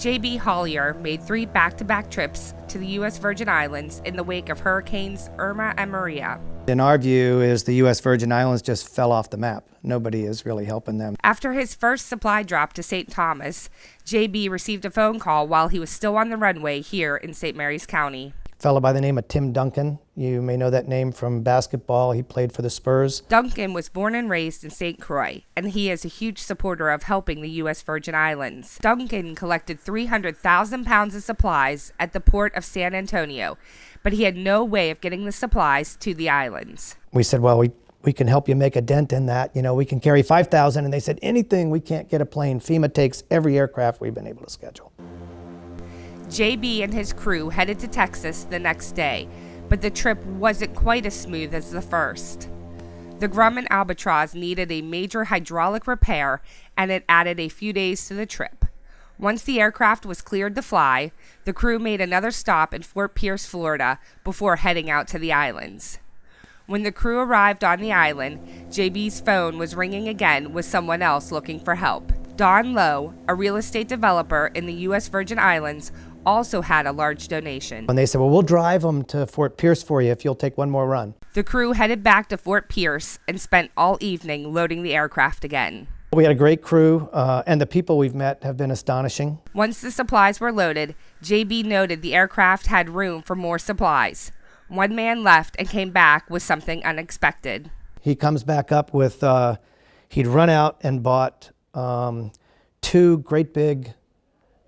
J.B. Hollier made 3 back-to-back trips to the U.S. Virgin Islands in the wake of Hurricanes Irma and Maria. In our view, is the U.S. Virgin Islands just fell off the map. Nobody is really helping them. After his first supply drop to St. Thomas, J.B. received a phone call while he was still on the runway here in St. Mary's County. A fellow by the name of Tim Duncan. You may know that name from basketball. He played for the Spurs. Duncan was born and raised in St. Croix, and he is a huge supporter of helping the U.S. Virgin Islands. Duncan collected 300,000 pounds of supplies at the port of San Antonio, but he had no way of getting the supplies to the islands. We said, well, we can help you make a dent in that. We can carry 5,000. And they said, anything, we can't get a plane. FEMA takes every aircraft we've been able to schedule. JB and his crew headed to Texas the next day, but the trip wasn't quite as smooth as the first. The Grumman Albatross needed a major hydraulic repair, and it added a few days to the trip. Once the aircraft was cleared to fly, the crew made another stop in Fort Pierce, Florida, before heading out to the islands. When the crew arrived on the island, JB's phone was ringing again with someone else looking for help. Don Lowe, a real estate developer in the U.S. Virgin Islands, also had a large donation. And they said, well, we'll drive them to Fort Pierce for you if you'll take one more run. The crew headed back to Fort Pierce and spent all evening loading the aircraft again. We had a great crew, and the people we've met have been astonishing. Once the supplies were loaded, JB noted the aircraft had room for more supplies. One man left and came back with something unexpected. He comes back up with, he'd run out and bought 2 great big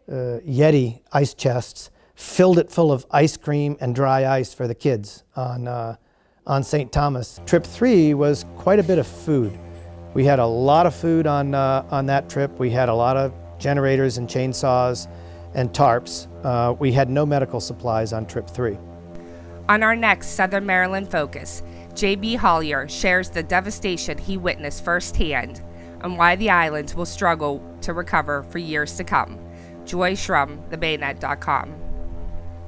Yeti ice chests, filled it full of ice cream and dry ice for the kids on St. Thomas. Trip 3 was quite a bit of food. We had a lot of food on that trip. We had a lot of generators and chainsaws and tarps. We had no medical supplies on trip 3. On our next Southern Maryland Focus, J.B. Hollier shares the devastation he witnessed firsthand and why the islands will struggle to recover for years to come. Joy Shrum, thebaynet.com.